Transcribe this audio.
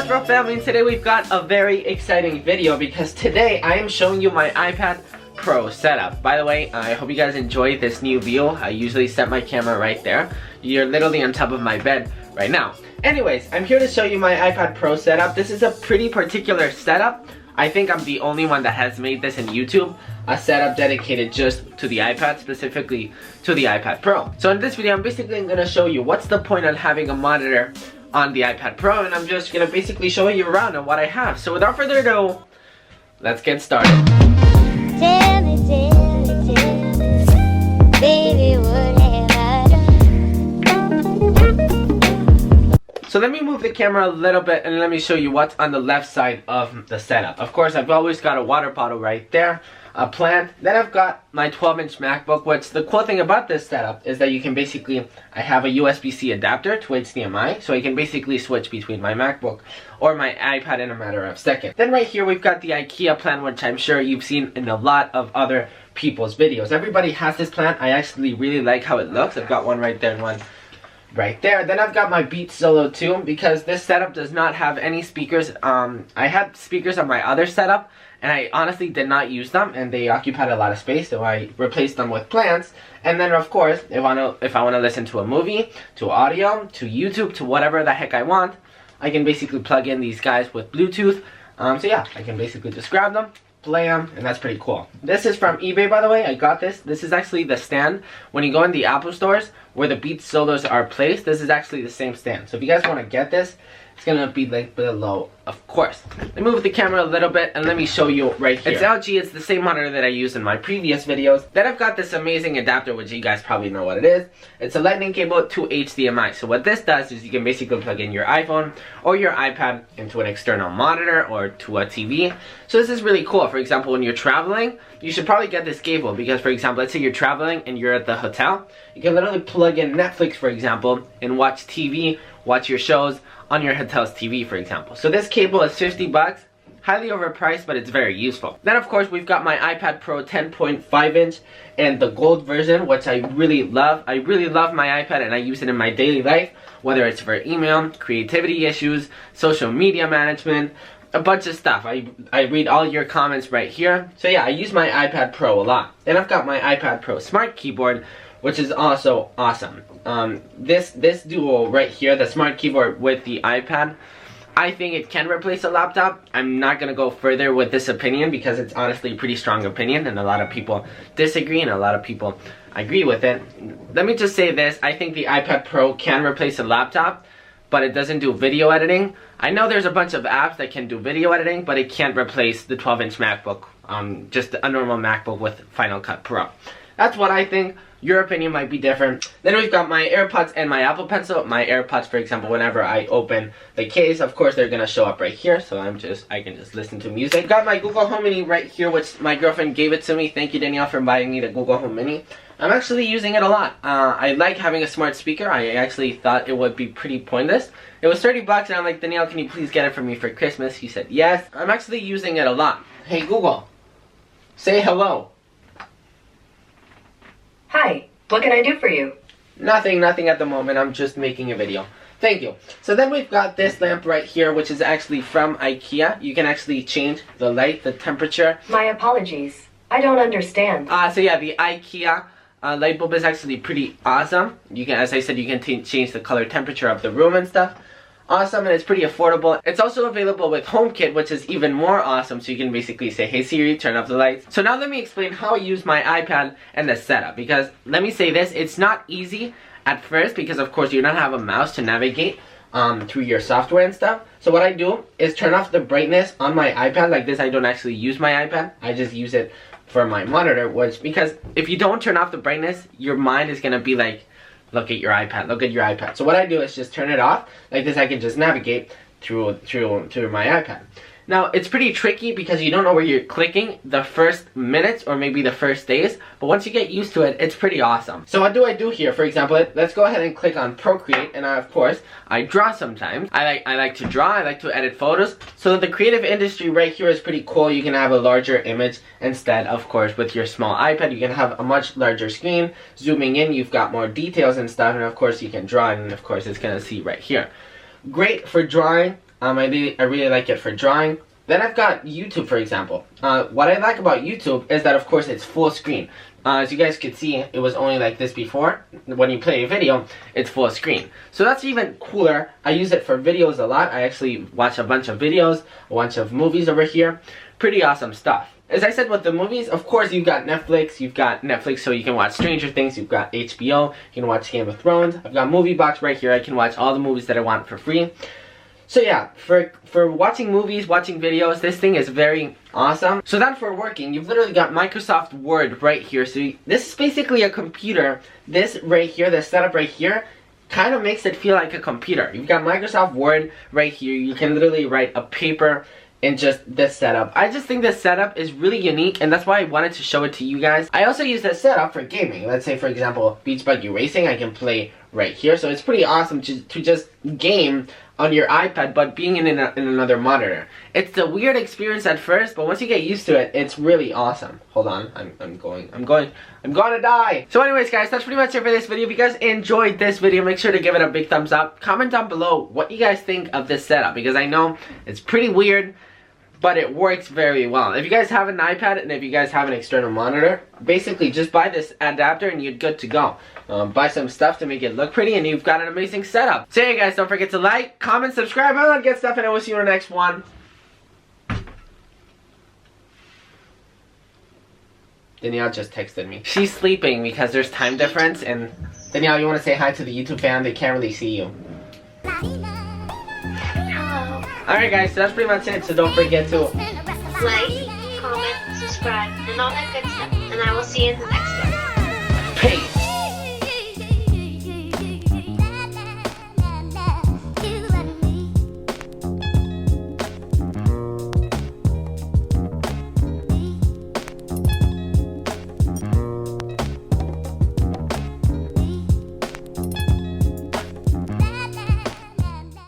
much, bro family, and today we've got a very exciting video because today I am showing you my iPad Pro setup. By the way, I hope you guys enjoy this new view. I usually set my camera right there. You're literally on top of my bed right now. Anyways, I'm here to show you my iPad Pro setup. This is a pretty particular setup. I think I'm the only one that has made this in YouTube, a setup dedicated just to the iPad, specifically to the iPad Pro. So in this video, I'm basically going to show you what's the point of having a monitor on the iPad Pro, and I'm just going to basically show you around on what I have. So without further ado, let's get started. Tell me, baby, what have I done? So let me move the camera a little bit and let me show you what's on the left side of the setup. Of course, I've always got a water bottle right there, a plant. Then I've got my 12-inch MacBook, which the cool thing about this setup is that you can basically, I have a USB-C adapter to HDMI, so I can basically switch between my MacBook or my iPad in a matter of seconds. Then right here we've got the IKEA plant, which I'm sure you've seen in a lot of other people's videos. Everybody has this plant. I actually really like how it looks. I've got one right there and one right there. Then I've got my Beats Solo 2 because this setup does not have any speakers. I had speakers on my other setup and I honestly did not use them and they occupied a lot of space, so I replaced them with plants. And then of course, if I want to listen to a movie, to audio, to YouTube, to whatever the heck I want, I can basically plug in these guys with Bluetooth. So yeah, I can basically just grab them, play them, and that's pretty cool. This is from eBay, by the way. I got this. This is actually the stand. When you go in the Apple stores where the Beats Solos are placed, this is actually the same stand. So if you guys want to get this, it's gonna be linked below, of course. Let me move the camera a little bit and let me show you right here. It's LG. It's the same monitor that I used in my previous videos. Then I've got this amazing adapter, which you guys probably know what it is. It's a lightning cable to HDMI. So what this does is you can basically plug in your iPhone or your iPad into an external monitor or to a TV. So this is really cool. For example, when you're traveling, you should probably get this cable because, for example, let's say you're traveling and you're at the hotel. You can literally plug in Netflix, for example, and watch TV, watch your shows on your hotel's TV, for example. So this cable is 50 bucks, highly overpriced, but it's very useful. Then of course we've got my iPad Pro 10.5 inch and the gold version, which I really love. I really love my iPad and I use it in my daily life, whether it's for email, creativity issues, social media management, a bunch of stuff. I read all your comments right here. So yeah, I use my iPad Pro a lot. Then I've got my iPad Pro Smart Keyboard, which is also awesome. This duo right here, the Smart Keyboard with the iPad, I think it can replace a laptop. I'm not gonna go further with this opinion because it's honestly a pretty strong opinion and a lot of people disagree and a lot of people agree with it. Let me just say this, I think the iPad Pro can replace a laptop, but it doesn't do video editing. I know there's a bunch of apps that can do video editing, but it can't replace the 12-inch MacBook, just a normal MacBook with Final Cut Pro. That's what I think. Your opinion might be different. Then we've got my AirPods and my Apple Pencil. My AirPods, for example, whenever I open the case, of course, they're gonna show up right here, so I can just listen to music. Got my Google Home Mini right here, which my girlfriend gave it to me. Thank you, Danielle, for buying me the Google Home Mini. I'm actually using it a lot. I like having a smart speaker. I actually thought it would be pretty pointless. It was 30 bucks, and I'm like, Danielle, can you please get it for me for Christmas? She said yes. I'm actually using it a lot. Hey, Google, say hello. Hi, what can I do for you? Nothing at the moment. I'm just making a video. Thank you. So then we've got this lamp right here, which is actually from IKEA. You can actually change the light, the temperature. My apologies. I don't understand. So yeah, the IKEA light bulb is actually pretty awesome. You can, as I said, you can change the color temperature of the room and stuff. Awesome, and it's pretty affordable. It's also available with HomeKit, which is even more awesome, so you can basically say, hey Siri, turn off the lights. So now let me explain how I use my iPad and the setup, because let me say this, it's not easy at first, because of course you don't have a mouse to navigate through your software and stuff. So what I do is turn off the brightness on my iPad. Like this, I don't actually use my iPad, I just use it for my monitor, because if you don't turn off the brightness, your mind is gonna be like, look at your iPad, look at your iPad. So what I do is just turn it off. Like this, I can just navigate through my iPad. Now, it's pretty tricky because you don't know where you're clicking the first minutes or maybe the first days, but once you get used to it, it's pretty awesome. So what do I do here? For example, let's go ahead and click on Procreate, and of course, I draw sometimes. I like to draw, I like to edit photos. So the creative industry right here is pretty cool. You can have a larger image instead, of course, with your small iPad. You can have a much larger screen. Zooming in, you've got more details and stuff, and of course, you can draw, and of course, it's gonna see right here. Great for drawing. I really like it for drawing. Then I've got YouTube, for example. What I like about YouTube is that, of course, it's full screen. As you guys could see, it was only like this before. When you play a video, it's full screen. So that's even cooler. I use it for videos a lot. I actually watch a bunch of videos, a bunch of movies over here. Pretty awesome stuff. As I said with the movies, of course, you've got Netflix. You've got Netflix so you can watch Stranger Things. You've got HBO. You can watch Game of Thrones. I've got Movie Box right here. I can watch all the movies that I want for free. So yeah, for watching movies, watching videos, this thing is very awesome. So then for working, you've literally got Microsoft Word right here. So this is basically a computer. This right here, this setup right here, kind of makes it feel like a computer. You've got Microsoft Word right here. You can literally write a paper in just this setup. I just think this setup is really unique, and that's why I wanted to show it to you guys. I also use this setup for gaming. Let's say, for example, Beach Buggy Racing, I can play right here. So it's pretty awesome to just game on your iPad, but being in another monitor. It's a weird experience at first, but once you get used to it, it's really awesome. Hold on, I'm gonna die. So anyways, guys, that's pretty much it for this video. If you guys enjoyed this video, make sure to give it a big thumbs up. Comment down below what you guys think of this setup, because I know it's pretty weird, but it works very well. If you guys have an iPad and if you guys have an external monitor, basically just buy this adapter and you're good to go. Buy some stuff to make it look pretty and you've got an amazing setup. So yeah, guys, don't forget to like, comment, subscribe, all that good stuff, and I will see you in the next one. Danielle just texted me. She's sleeping because there's time difference, and Danielle, you want to say hi to the YouTube fam? They can't really see you. Alright guys, so that's pretty much it, so don't forget to like, comment, subscribe, and all that good stuff. And I will see you in the next